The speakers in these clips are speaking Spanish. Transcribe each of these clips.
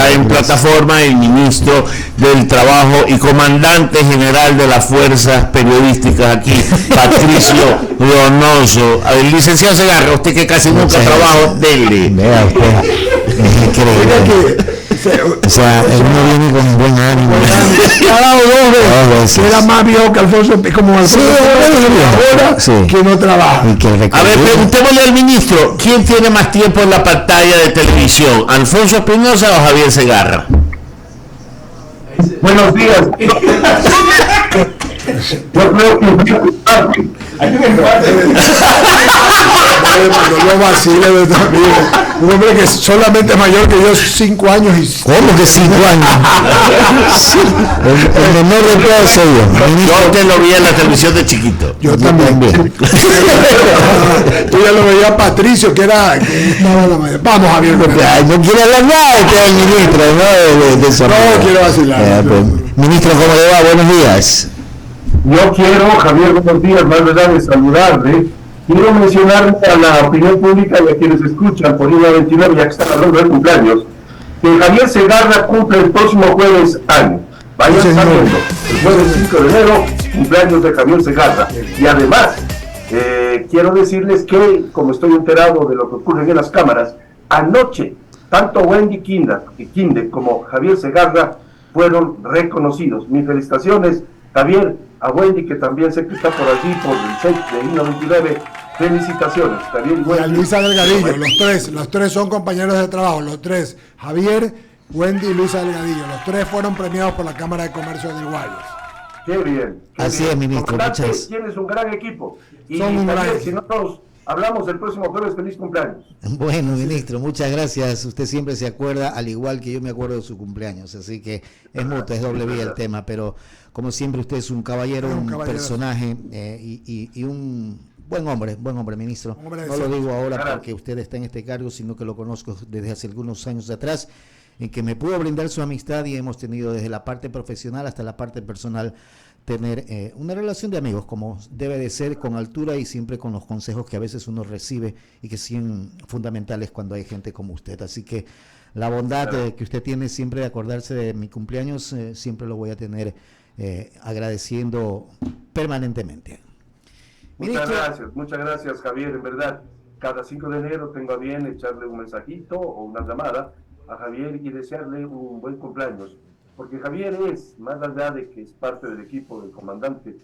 está en plataforma el ministro del Trabajo y comandante general de las fuerzas periodísticas aquí, Patricio Donoso. El licenciado Segarra, usted que casi nunca trabaja, dele. Vea usted, es increíble. O sea, uno viene con buen ánimo. Ha dado dos veces. Era más viejo que Alfonso, como Alfonso ahora, sí, que no trabaja. A ver, preguntémosle al ministro, ¿quién tiene más tiempo en la pantalla de televisión? ¿Alfonso Espinosa o Javier Segarra? Buenos días. Yo creo que hay un empate. No vacile de también. Un hombre que es solamente mayor que yo 5 años y... ¿Cómo que 5 años? Sí. El menor de todos ellos. Yo te lo vi en la televisión de chiquito. Yo también. Tú ya lo veías Patricio, que era... Vamos, Javier. No quiere hablar nada del ministro, ¿no? No quiero vacilar. Ministro, ¿cómo le va? Buenos días. Yo quiero, Javier, buenos días, más verdad de saludarle. Quiero mencionar a la opinión pública y a quienes escuchan por IVA 29, ya que están hablando de cumpleaños, que Javier Segarra cumple el próximo jueves año. Vayan sabiendo, el jueves 5 de enero, cumpleaños de Javier Segarra. Y además, quiero decirles que, como estoy enterado de lo que ocurre en las cámaras, anoche, tanto Wendy Quinde como Javier Segarra fueron reconocidos. Mis felicitaciones, Javier, a Wendy, que también sé que está por allí, por el set de INO 29, felicitaciones, Javier y Wendy. Y a Luisa Delgadillo, los tres son compañeros de trabajo, los tres, Javier, Wendy y Luisa Delgadillo, los tres fueron premiados por la Cámara de Comercio de Iguales. Qué bien. Así es, ministro. Tienes un gran equipo. Y son un Javier, gran... si no nos hablamos el próximo jueves, feliz cumpleaños. Bueno, ministro, muchas gracias. Usted siempre se acuerda, al igual que yo me acuerdo de su cumpleaños, así que es mutuo, es doble vía el tema, pero como siempre usted es un caballero, un personaje y un buen hombre, ministro. No lo digo ahora porque usted está en este cargo, sino que lo conozco desde hace algunos años atrás, en que me pudo brindar su amistad y hemos tenido desde la parte profesional hasta la parte personal tener una relación de amigos como debe de ser, con altura y siempre con los consejos que a veces uno recibe y que son fundamentales cuando hay gente como usted. Así que la bondad que usted tiene siempre de acordarse de mi cumpleaños, siempre lo voy a tener agradeciendo permanentemente. Muchas gracias Javier, en verdad, cada 5 de enero tengo a bien echarle un mensajito o una llamada a Javier y desearle un buen cumpleaños, porque Javier es, más allá de que es parte del equipo del comandante,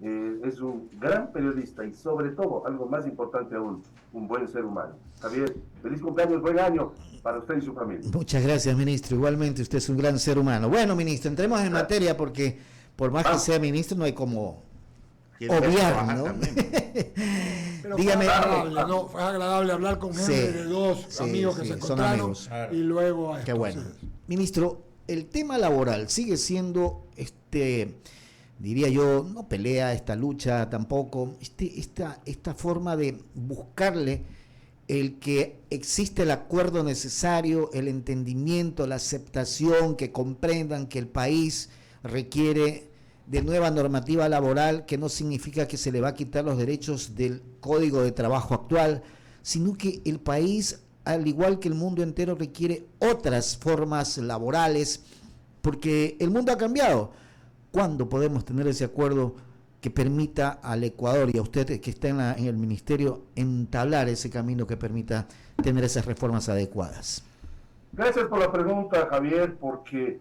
es un gran periodista y sobre todo, algo más importante aún, un buen ser humano. Javier, feliz cumpleaños, buen año para usted y su familia. Muchas gracias, ministro, igualmente usted es un gran ser humano. Bueno, ministro, entremos en materia porque por más que sea ministro no hay como obviar, ¿no? Pero dígame, fue agradable hablar con gente de dos amigos que se encontraron y luego a esto. Qué bueno. Ministro, el tema laboral sigue siendo diría yo, no pelea, esta lucha tampoco, esta forma de buscarle el que existe el acuerdo necesario, el entendimiento, la aceptación, que comprendan que el país requiere de nueva normativa laboral, que no significa que se le va a quitar los derechos del Código de Trabajo actual, sino que el país, al igual que el mundo entero, requiere otras formas laborales, porque el mundo ha cambiado. ¿Cuándo podemos tener ese acuerdo que permita al Ecuador y a usted que está en el ministerio entablar ese camino que permita tener esas reformas adecuadas? Gracias por la pregunta, Javier, porque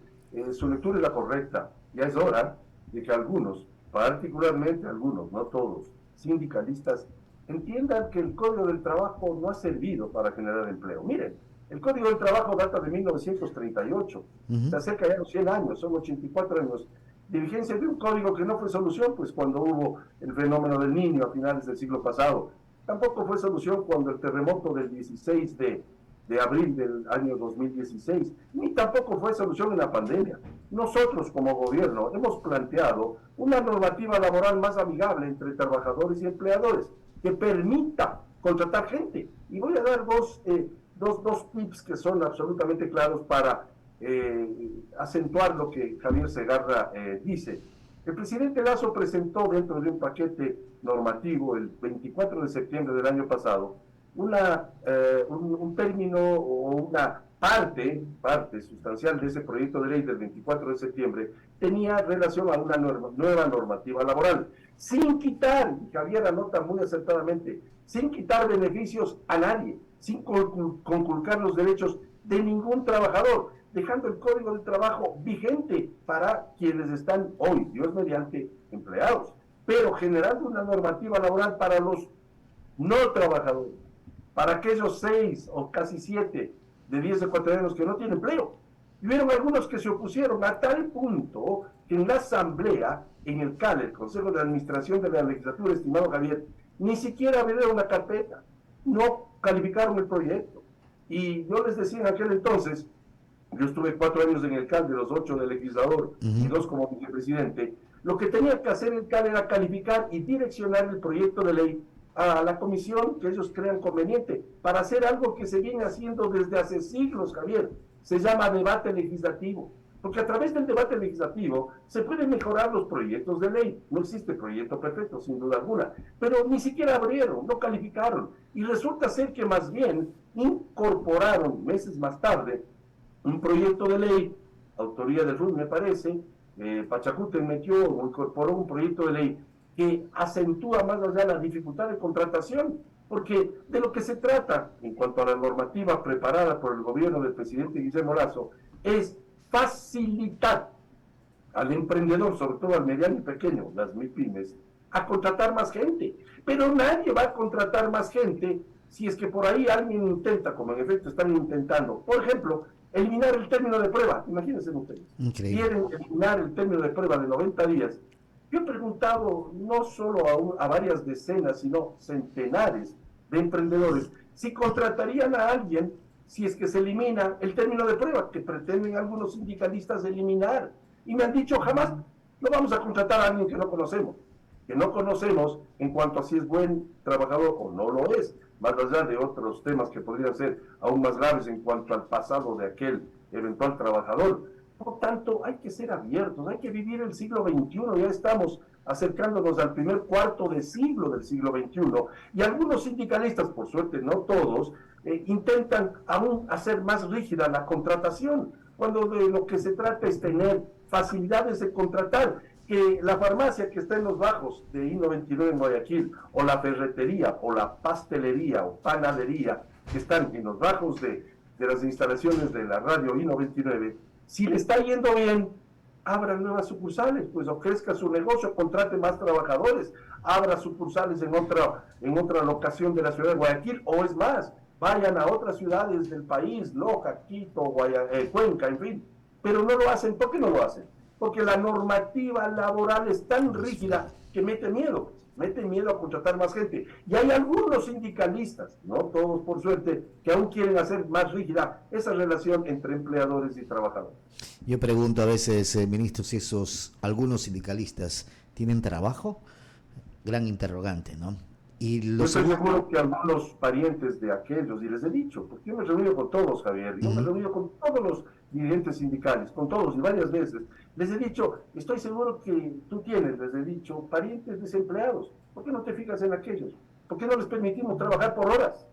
su lectura es la correcta. Ya es hora de que algunos, particularmente algunos, no todos, sindicalistas, entiendan que el Código del Trabajo no ha servido para generar empleo. Miren, el Código del Trabajo data de 1938, se acerca ya a los 100 años, son 84 años de vigencia de un código que no fue solución, pues cuando hubo el fenómeno del Niño a finales del siglo pasado. Tampoco fue solución cuando el terremoto del 16 de abril del año 2016, ni tampoco fue solución en la pandemia. Nosotros como gobierno hemos planteado una normativa laboral más amigable entre trabajadores y empleadores, que permita contratar gente. Y voy a dar dos tips que son absolutamente claros para acentuar lo que Javier Segarra dice. El presidente Lasso presentó dentro de un paquete normativo el 24 de septiembre del año pasado un término o una parte sustancial de ese proyecto de ley del 24 de septiembre tenía relación a una nueva normativa laboral, sin quitar, y Javier anota muy acertadamente, sin quitar beneficios a nadie, sin conculcar los derechos de ningún trabajador, dejando el Código de Trabajo vigente para quienes están hoy, Dios mediante, empleados, pero generando una normativa laboral para los no trabajadores, para aquellos 6 o casi 7 de 10 ecuatorianos que no tienen empleo. Y hubieron algunos que se opusieron a tal punto que en la asamblea, en el CAL, el Consejo de Administración de la Legislatura, estimado Javier, ni siquiera abrieron una carpeta, no calificaron el proyecto. Y yo les decía en aquel entonces, yo estuve 4 años en el CAL, de los 8 de legislador y 2 como vicepresidente, lo que tenía que hacer el CAL era calificar y direccionar el proyecto de ley a la comisión que ellos crean conveniente, para hacer algo que se viene haciendo desde hace siglos, Javier. Se llama debate legislativo, porque a través del debate legislativo se pueden mejorar los proyectos de ley. No existe proyecto perfecto, sin duda alguna, pero ni siquiera abrieron, no calificaron, y resulta ser que más bien incorporaron meses más tarde un proyecto de ley, autoría del RUN me parece, Pachacútec incorporó un proyecto de ley que acentúa más allá la dificultad de contratación, porque de lo que se trata, en cuanto a la normativa preparada por el gobierno del presidente Guillermo Lasso, es facilitar al emprendedor, sobre todo al mediano y pequeño, las MIPYMES, a contratar más gente. Pero nadie va a contratar más gente si es que por ahí alguien intenta, como en efecto están intentando, por ejemplo, eliminar el término de prueba. Imagínense ustedes. Increíble. Quieren eliminar el término de prueba de 90 días. Yo he preguntado no solo a varias decenas, sino centenares de emprendedores si contratarían a alguien si es que se elimina el término de prueba, que pretenden algunos sindicalistas eliminar. Y me han dicho, jamás no vamos a contratar a alguien que no conocemos en cuanto a si es buen trabajador o no lo es, más allá de otros temas que podrían ser aún más graves en cuanto al pasado de aquel eventual trabajador. Por lo tanto, hay que ser abiertos, hay que vivir el siglo XXI, ya estamos acercándonos al primer cuarto de siglo del siglo XXI, y algunos sindicalistas, por suerte no todos, intentan aún hacer más rígida la contratación, cuando de lo que se trata es tener facilidades de contratar, que la farmacia que está en los bajos de I-99 en Guayaquil, o la ferretería, o la pastelería, o panadería, que están en los bajos de las instalaciones de la radio I-99, si le está yendo bien, abra nuevas sucursales, pues o crezca su negocio, contrate más trabajadores, abra sucursales en otra locación de la ciudad de Guayaquil, o es más, vayan a otras ciudades del país, Loja, Quito, Cuenca, en fin, pero no lo hacen. ¿Por qué no lo hacen? Porque la normativa laboral es tan rígida que mete miedo a contratar más gente. Y hay algunos sindicalistas, no todos por suerte, que aún quieren hacer más rígida esa relación entre empleadores y trabajadores. Yo pregunto a veces, ministro, si algunos sindicalistas tienen trabajo. Gran interrogante, ¿no? Y yo estoy seguro que algunos parientes de aquellos, y les he dicho, porque yo me he reunido con todos, Javier, yo me he reunido con todos los dirigentes sindicales, con todos y varias veces, les he dicho, estoy seguro que tú tienes, les he dicho, parientes desempleados. ¿Por qué no te fijas en aquellos? ¿Por qué no les permitimos trabajar por horas?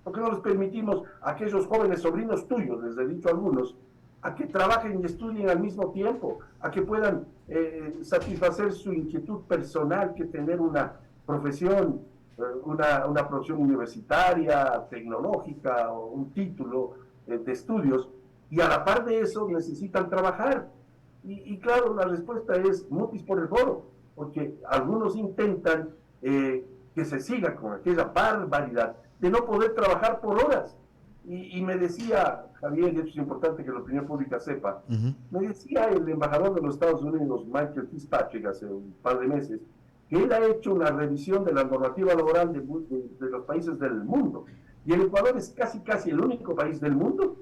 ¿Por qué no les permitimos a aquellos jóvenes sobrinos tuyos, les he dicho a algunos, a que trabajen y estudien al mismo tiempo, a que puedan satisfacer su inquietud personal, que tener una profesión, una profesión universitaria, tecnológica, o un título de estudios, y a la par de eso necesitan trabajar? Y claro, la respuesta es mutis por el foro, porque algunos intentan que se siga con aquella barbaridad de no poder trabajar por horas. Y me decía, Javier, y esto es importante que la opinión pública sepa, me decía el embajador de los Estados Unidos, Michael Fitzpatrick, hace un par de meses, que él ha hecho una revisión de la normativa laboral de los países del mundo. Y el Ecuador es casi el único país del mundo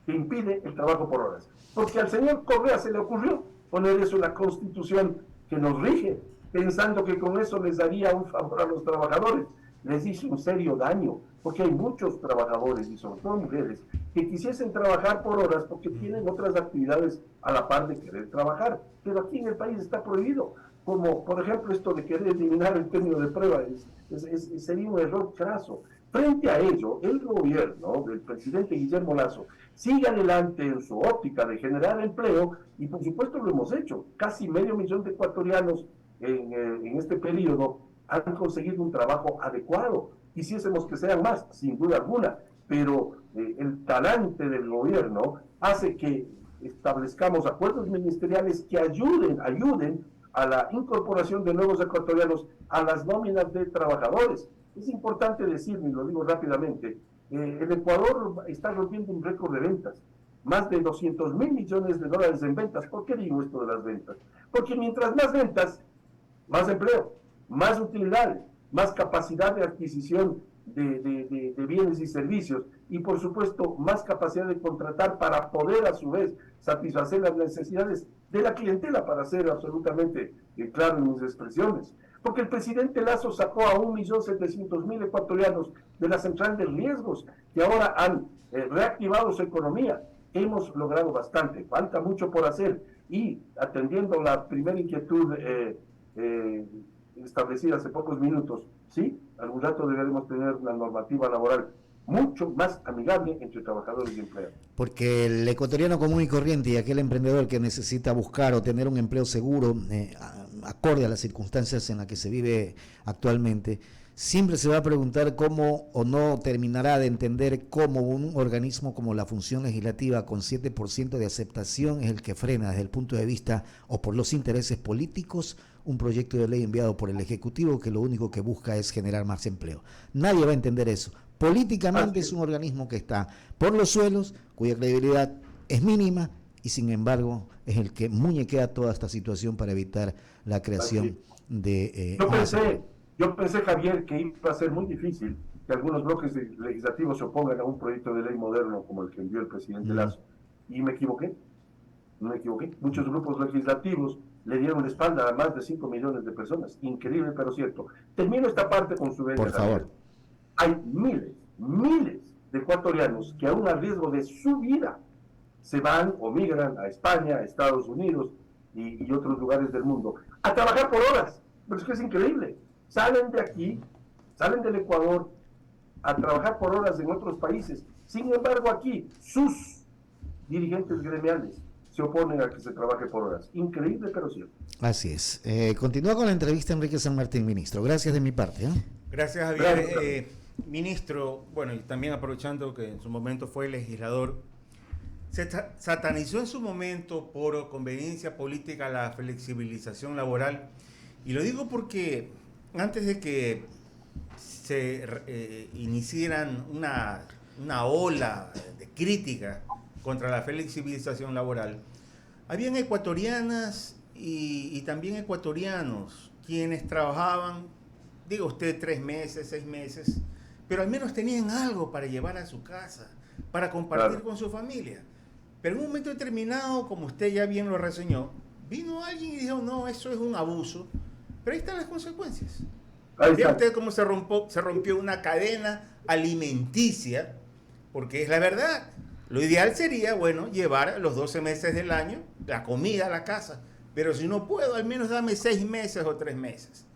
que impide el trabajo por horas. Porque al señor Correa se le ocurrió poner eso en la Constitución que nos rige, pensando que con eso les daría un favor a los trabajadores. Les hizo un serio daño, porque hay muchos trabajadores, y sobre todo mujeres, que quisiesen trabajar por horas porque tienen otras actividades a la par de querer trabajar. Pero aquí en el país está prohibido, como por ejemplo esto de querer eliminar el término de prueba, sería un error craso. Frente a ello, el gobierno del presidente Guillermo Lasso sigue adelante en su óptica de generar empleo y por supuesto lo hemos hecho. Casi 500.000 de ecuatorianos en este periodo han conseguido un trabajo adecuado. Quisiésemos que sean más, sin duda alguna, pero el talante del gobierno hace que establezcamos acuerdos ministeriales que ayuden a la incorporación de nuevos ecuatorianos a las nóminas de trabajadores. Es importante decir, y lo digo rápidamente, el Ecuador está rompiendo un récord de ventas, más de 200.000 millones de dólares en ventas. ¿Por qué digo esto de las ventas? Porque mientras más ventas, más empleo, más utilidades, más capacidad de adquisición de bienes y servicios y por supuesto más capacidad de contratar para poder a su vez satisfacer las necesidades de la clientela, para ser absolutamente claro en mis expresiones. Porque el presidente Lasso sacó a 1.700.000 ecuatorianos de la central de riesgos que ahora han reactivado su economía. Hemos logrado bastante, falta mucho por hacer y atendiendo la primera inquietud establecida hace pocos minutos, sí, algún rato deberemos tener una normativa laboral mucho más amigable entre trabajadores y empleados. Porque el ecuatoriano común y corriente y aquel emprendedor que necesita buscar o tener un empleo seguro, acorde a las circunstancias en las que se vive actualmente, siempre se va a preguntar cómo o no terminará de entender cómo un organismo como la Función Legislativa con 7% de aceptación es el que frena desde el punto de vista o por los intereses políticos un proyecto de ley enviado por el Ejecutivo que lo único que busca es generar más empleo. Nadie va a entender eso. Políticamente es un organismo que está por los suelos, cuya credibilidad es mínima y sin embargo es el que muñequea toda esta situación para evitar la creación de... Yo pensé, Javier, que iba a ser muy difícil que algunos bloques legislativos se opongan a un proyecto de ley moderno como el que envió el presidente Lasso. Y me equivoqué. Muchos grupos legislativos le dieron la espalda a más de 5 millones de personas. Increíble, pero cierto. Termino esta parte con su venia. Por favor. Hay miles de ecuatorianos que aún a riesgo de su vida se van o migran a España, a Estados Unidos y otros lugares del mundo a trabajar por horas. Pero es que es increíble. Salen de aquí, salen del Ecuador a trabajar por horas en otros países. Sin embargo, aquí sus dirigentes gremiales se oponen a que se trabaje por horas. Increíble, pero cierto. Así es. Continúa con la entrevista Enrique San Martín, ministro. Gracias de mi parte. Gracias, Javier. Ministro, bueno, y también aprovechando que en su momento fue legislador, se satanizó en su momento por conveniencia política la flexibilización laboral. Y lo digo porque antes de que se iniciaran una ola de crítica contra la flexibilización laboral, habían ecuatorianas y también ecuatorianos quienes trabajaban, diga usted, 3 meses, 6 meses, pero al menos tenían algo para llevar a su casa, para compartir con su familia. Pero en un momento determinado, como usted ya bien lo reseñó, vino alguien y dijo, no, eso es un abuso, pero ahí están las consecuencias. Vea usted cómo se rompió una cadena alimenticia, porque es la verdad. Lo ideal sería, bueno, llevar los 12 meses del año la comida a la casa, pero si no puedo, al menos dame 6 meses o 3 meses.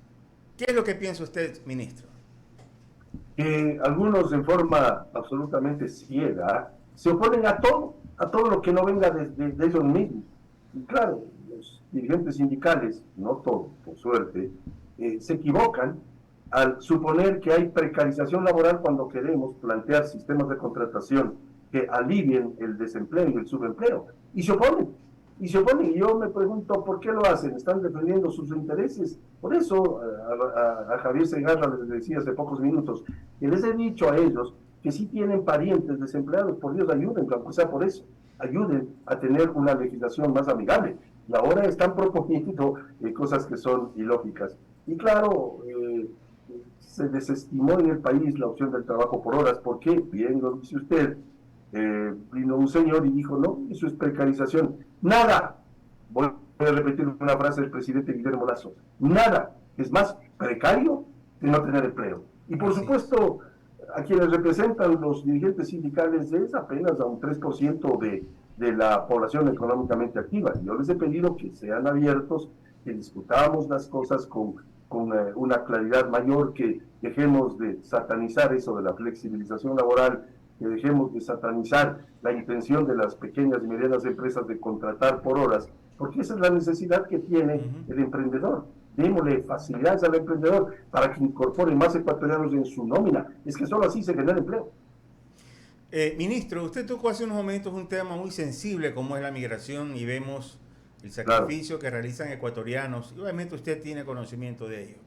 ¿Qué es lo que piensa usted, ministro? Algunos en forma absolutamente ciega se oponen a todo lo que no venga de ellos mismos. Y claro, los dirigentes sindicales, no todos, por suerte, se equivocan al suponer que hay precarización laboral cuando queremos plantear sistemas de contratación que alivien el desempleo y el subempleo. Y se oponen. Y yo me pregunto por qué lo hacen. ¿Están defendiendo sus intereses? Por eso a Javier Segarra les decía hace pocos minutos que les he dicho a ellos que si tienen parientes desempleados, por Dios ayuden, aunque sea por eso, ayuden a tener una legislación más amigable. Y ahora están proponiendo cosas que son ilógicas. Y claro, se desestimó en el país la opción del trabajo por horas. ¿Por qué? Bien lo dice usted. Vino un señor y dijo, no, eso es precarización. Nada, voy a repetir una frase del presidente Guillermo Lasso, nada es más precario que no tener empleo. Y por supuesto, a quienes representan los dirigentes sindicales es apenas a un 3% de la población económicamente activa. Yo les he pedido que sean abiertos, que discutamos las cosas con con una claridad mayor, que dejemos de satanizar eso de la flexibilización laboral, que dejemos de satanizar la intención de las pequeñas y medianas empresas de contratar por horas, porque esa es la necesidad que tiene el emprendedor. Démosle facilidades al emprendedor para que incorpore más ecuatorianos en su nómina. Es que solo así se genera empleo. Ministro, usted tocó hace unos momentos un tema muy sensible como es la migración y vemos el sacrificio que realizan ecuatorianos y obviamente usted tiene conocimiento de ello.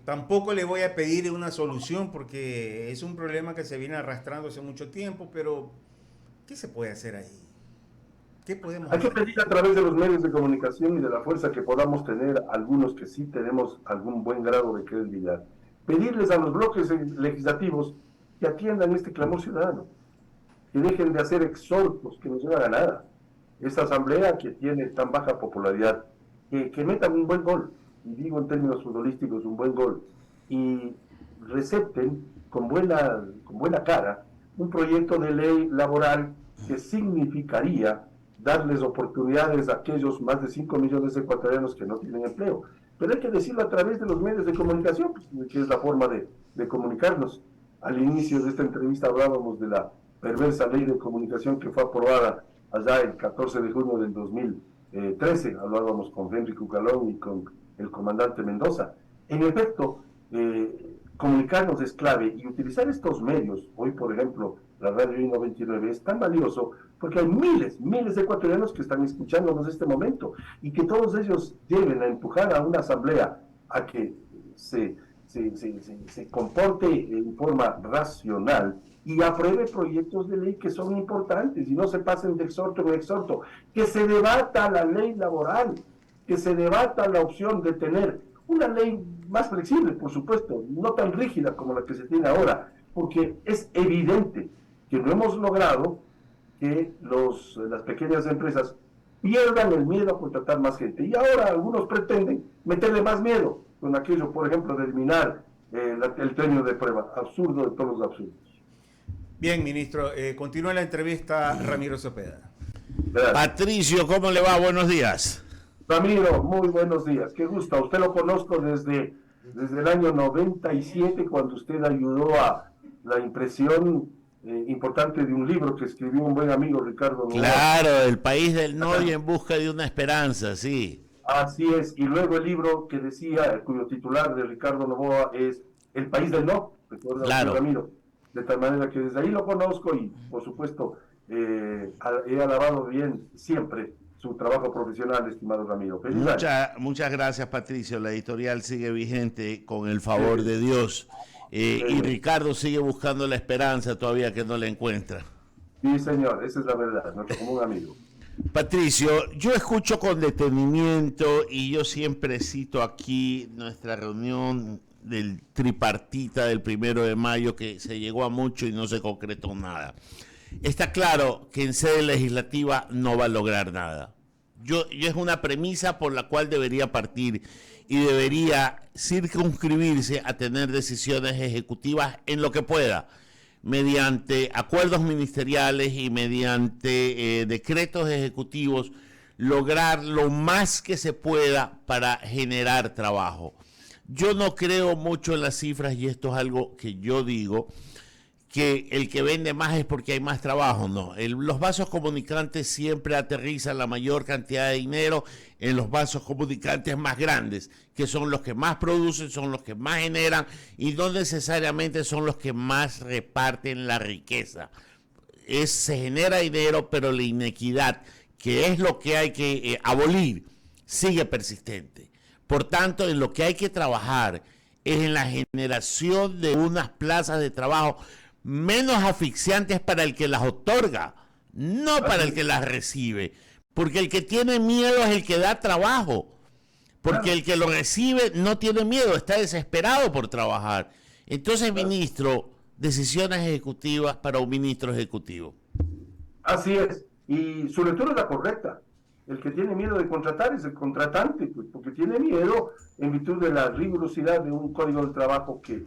Tampoco le voy a pedir una solución porque es un problema que se viene arrastrando hace mucho tiempo, pero ¿qué se puede hacer ahí? ¿Qué podemos hacer? Hay que pedir a través de los medios de comunicación y de la fuerza que podamos tener, algunos que sí tenemos algún buen grado de credibilidad, pedirles a los bloques legislativos que atiendan este clamor ciudadano, que dejen de hacer exhortos que no llevan a nada. Esta asamblea que tiene tan baja popularidad, que metan un buen gol, y digo en términos futbolísticos un buen gol, y recepten con buena cara un proyecto de ley laboral que significaría darles oportunidades a aquellos más de 5 millones de ecuatorianos que no tienen empleo. Pero hay que decirlo a través de los medios de comunicación, pues, que es la forma de comunicarnos. Al inicio de esta entrevista hablábamos de la perversa ley de comunicación que fue aprobada allá el 14 de junio del 2013. Hablábamos con Henry Cucalón y con el comandante Mendoza. En efecto, comunicarnos es clave, y utilizar estos medios, hoy por ejemplo la Radio I-99, es tan valioso porque hay miles de ecuatorianos que están escuchándonos en este momento, y que todos ellos deben a empujar a una asamblea a que se comporte en forma racional y apruebe proyectos de ley que son importantes y no se pasen de exhorto en exhorto. Que se debata la ley laboral, que se debata la opción de tener una ley más flexible, por supuesto, no tan rígida como la que se tiene ahora, porque es evidente que no hemos logrado que las pequeñas empresas pierdan el miedo a contratar más gente. Y ahora algunos pretenden meterle más miedo con aquello, por ejemplo, de eliminar el término de prueba. Absurdo de todos los absurdos. Bien, ministro, continúa la entrevista Ramiro Cepeda. Gracias. Patricio, ¿cómo le va? Buenos días. Ramiro, muy buenos días. Qué gusto. A usted lo conozco desde el año 97, cuando usted ayudó a la impresión importante de un libro que escribió un buen amigo, Ricardo Novoa. Claro, El País del No y En Busca de una Esperanza, sí. Así es. Y luego el libro que decía, cuyo titular de Ricardo Novoa es El País del No. Recuerda, claro. Ramiro. De tal manera que desde ahí lo conozco y, por supuesto, he alabado bien siempre su trabajo profesional, estimado Ramiro. Muchas gracias, Patricio. La editorial sigue vigente con el favor de Dios. Y Ricardo sigue buscando la esperanza todavía que no la encuentra. Sí, señor, esa es la verdad, nuestro común amigo. Patricio, yo escucho con detenimiento y yo siempre cito aquí nuestra reunión del tripartita del 1 de mayo, que se llegó a mucho y no se concretó nada. Está claro que en sede legislativa no va a lograr nada. Yo es una premisa por la cual debería partir y debería circunscribirse a tener decisiones ejecutivas en lo que pueda, mediante acuerdos ministeriales y mediante decretos ejecutivos, lograr lo más que se pueda para generar trabajo. Yo no creo mucho en las cifras, y esto es algo que yo digo, que el que vende más es porque hay más trabajo. No, los vasos comunicantes siempre aterrizan la mayor cantidad de dinero en los vasos comunicantes más grandes, que son los que más producen, son los que más generan y no necesariamente son los que más reparten la riqueza. Se genera dinero, pero la inequidad, que es lo que hay que abolir, sigue persistente. Por tanto, en lo que hay que trabajar es en la generación de unas plazas de trabajo menos asfixiantes para el que las otorga, no para el que las recibe, porque el que tiene miedo es el que da trabajo, porque el que lo recibe no tiene miedo, está desesperado por trabajar. Entonces, ministro, decisiones ejecutivas para un ministro ejecutivo. Así es, y su lectura es la correcta. El que tiene miedo de contratar es el contratante, pues, porque tiene miedo en virtud de la rigurosidad de un código de trabajo que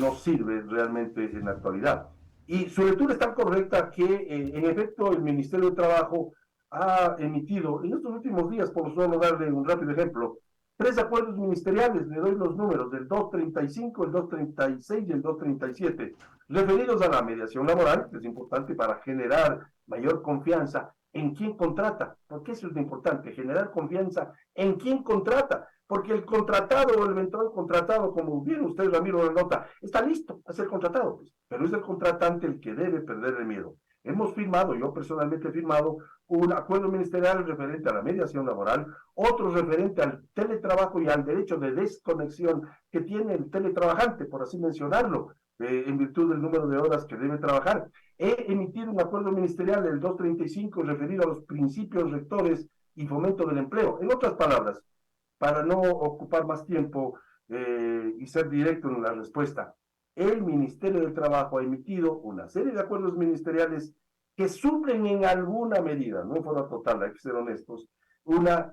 no sirve realmente en la actualidad. Y su lectura es tan correcta que, en efecto, el Ministerio de Trabajo ha emitido en estos últimos días, por solo darle un rápido ejemplo, 3 acuerdos ministeriales, le doy los números, del 235, el 236 y el 237, referidos a la mediación laboral, que es importante para generar mayor confianza en quién contrata, porque eso es lo importante, generar confianza en quién contrata, porque el contratado o el eventual contratado, como bien usted, Ramiro, lo nota, está listo a ser contratado, pues, pero es el contratante el que debe perder el miedo. Hemos firmado, yo personalmente he firmado, un acuerdo ministerial referente a la mediación laboral, otro referente al teletrabajo y al derecho de desconexión que tiene el teletrabajante, por así mencionarlo, en virtud del número de horas que debe trabajar. He emitido un acuerdo ministerial, el 235, referido a los principios rectores y fomento del empleo. En otras palabras, para no ocupar más tiempo y ser directo en la respuesta, el Ministerio del Trabajo ha emitido una serie de acuerdos ministeriales que suplen en alguna medida, no en forma total, hay que ser honestos, una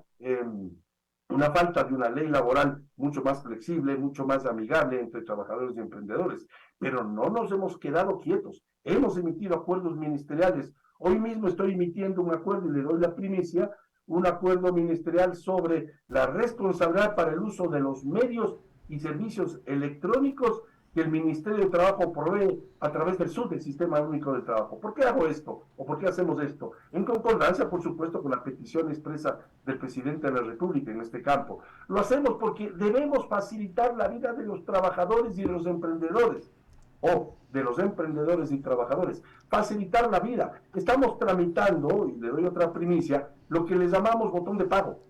falta de una ley laboral mucho más flexible, mucho más amigable entre trabajadores y emprendedores. Pero no nos hemos quedado quietos, hemos emitido acuerdos ministeriales. Hoy mismo estoy emitiendo un acuerdo, y le doy la primicia, un acuerdo ministerial sobre la responsabilidad para el uso de los medios y servicios electrónicos que el Ministerio de Trabajo provee a través del SUD, del Sistema Único de Trabajo. ¿Por qué hago esto? ¿O por qué hacemos esto? En concordancia, por supuesto, con la petición expresa del presidente de la República en este campo. Lo hacemos porque debemos facilitar la vida de los trabajadores y de los emprendedores, o de los emprendedores y trabajadores. Facilitar la vida. Estamos tramitando, y le doy otra primicia, lo que les llamamos botón de pago.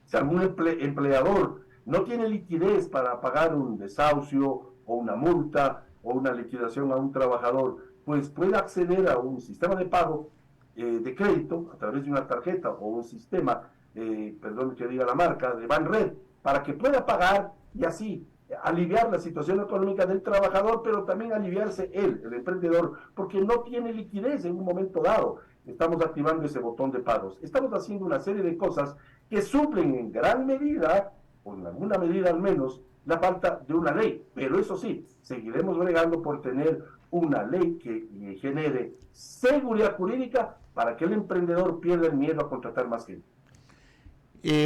Si algún empleador no tiene liquidez para pagar un desahucio o una multa o una liquidación a un trabajador, pues puede acceder a un sistema de pago de crédito a través de una tarjeta o un sistema, perdón que diga la marca, de Banred, para que pueda pagar y así aliviar la situación económica del trabajador, pero también aliviarse él, el emprendedor, porque no tiene liquidez en un momento dado. Estamos activando ese botón de pagos. Estamos haciendo una serie de cosas que suplen en gran medida, o en alguna medida al menos, la falta de una ley. Pero eso sí, seguiremos bregando por tener una ley que genere seguridad jurídica para que el emprendedor pierda el miedo a contratar más gente.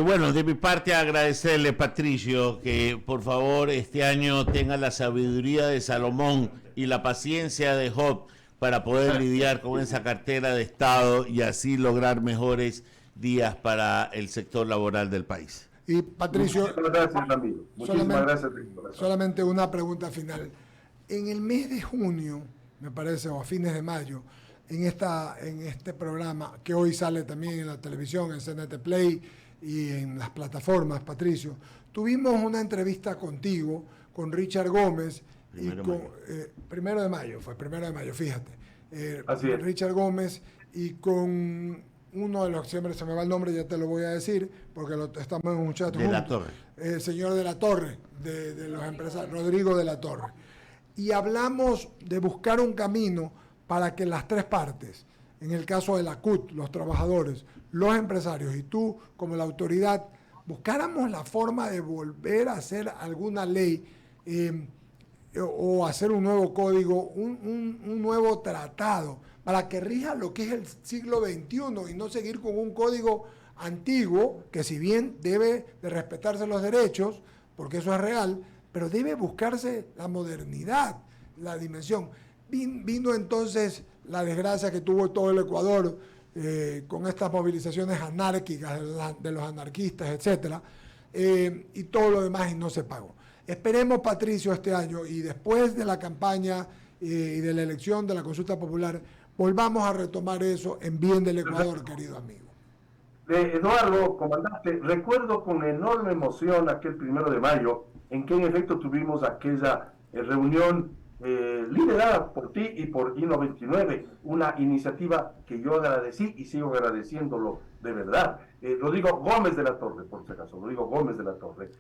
Bueno, de mi parte agradecerle, Patricio, que por favor este año tenga la sabiduría de Salomón y la paciencia de Job para poder lidiar con esa cartera de Estado y así lograr mejores días para el sector laboral del país. Y Patricio, muchísimas gracias, amigo. Muchísimas gracias. Solamente una pregunta final. En el mes de junio, me parece, o a fines de mayo, en este programa, que hoy sale también en la televisión, en CNT Play y en las plataformas, Patricio, tuvimos una entrevista contigo, con Richard Gómez, primero de mayo, fíjate. Así es. Richard Gómez y con uno de los, siempre se me va el nombre, ya te lo voy a decir, porque estamos en un chat de juntos. La Torre. El señor de la Torre, de los empresarios, Rodrigo de la Torre. Y hablamos de buscar un camino para que las tres partes, en el caso de la CUT, los trabajadores, los empresarios y tú como la autoridad, buscáramos la forma de volver a hacer alguna ley o hacer un nuevo código, un nuevo tratado, para que rija lo que es el siglo XXI y no seguir con un código antiguo, que si bien debe de respetarse los derechos, porque eso es real, pero debe buscarse la modernidad, la dimensión. Vino entonces la desgracia que tuvo todo el Ecuador con estas movilizaciones anárquicas de los anarquistas, etcétera, y todo lo demás y no se pagó. Esperemos, Patricio, este año y después de la campaña y de la elección de la consulta popular, volvamos a retomar eso en bien del Ecuador, querido amigo. Eduardo, comandante, recuerdo con enorme emoción aquel 1 de mayo, en que en efecto tuvimos aquella reunión liderada por ti y por I-99, una iniciativa que yo agradecí y sigo agradeciéndolo de verdad. Rodrigo Gómez de la Torre, por si acaso, Rodrigo Gómez de la Torre.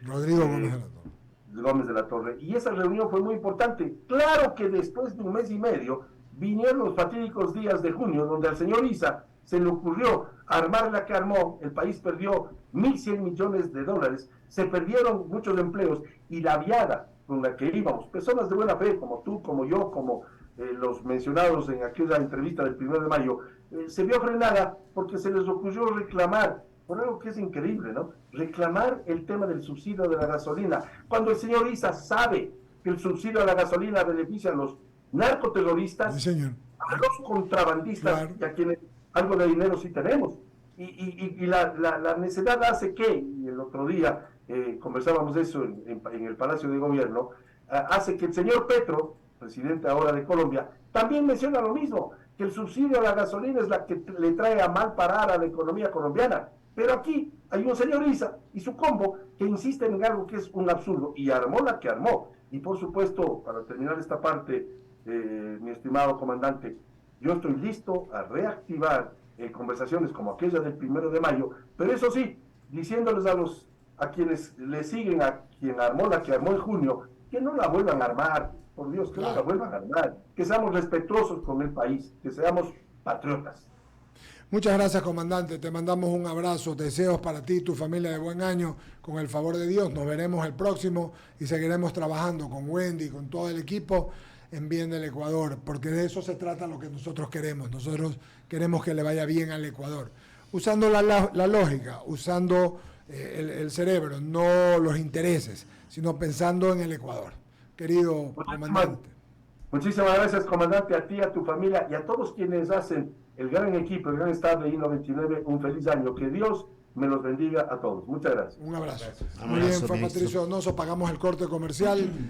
Gómez de la Torre. Y esa reunión fue muy importante. Claro que después de un mes y medio vinieron los fatídicos días de junio, donde al señor Issa se le ocurrió armar la que armó, el país perdió 1.100 millones de dólares, se perdieron muchos empleos y la viada con la que íbamos, personas de buena fe como tú, como yo, como los mencionados en aquella entrevista del 1 de mayo, se vio frenada porque se les ocurrió reclamar por algo que es increíble, ¿no? Reclamar el tema del subsidio de la gasolina, cuando el señor Issa sabe que el subsidio a la gasolina beneficia a los narcoterroristas, Sí, señor. a los contrabandistas, Claro. y a quienes algo de dinero sí tenemos. Y la necesidad hace que, y el otro día conversábamos de eso en el Palacio de Gobierno, hace que el señor Petro, presidente ahora de Colombia, también menciona lo mismo, que el subsidio a la gasolina es la que le trae a mal parar a la economía colombiana. Pero aquí hay un señor Issa y su combo que insisten en algo que es un absurdo, y armó la que armó. Y por supuesto, para terminar esta parte, mi estimado comandante, yo estoy listo a reactivar conversaciones como aquella del 1 de mayo, pero eso sí, diciéndoles a quienes le siguen, a quien armó la que armó en junio, que no la vuelvan a armar, por Dios, que no la vuelvan a armar, que seamos respetuosos con el país, que seamos patriotas. Muchas gracias, comandante. Te mandamos un abrazo. Deseos para ti y tu familia de buen año. Con el favor de Dios, nos veremos el próximo y seguiremos trabajando con Wendy, con todo el equipo en bien del Ecuador, porque de eso se trata lo que nosotros queremos. Nosotros queremos que le vaya bien al Ecuador. Usando la lógica, usando el cerebro, no los intereses, sino pensando en el Ecuador. Querido comandante. Muchísimas gracias, comandante, a ti, a tu familia y a todos quienes hacen el gran equipo, el gran staff de I-99, un feliz año. Que Dios me los bendiga a todos. Muchas gracias. Un abrazo. Gracias. Muy bien, Abrazo, fue ministro. Patricio Donoso. Pagamos el corte comercial.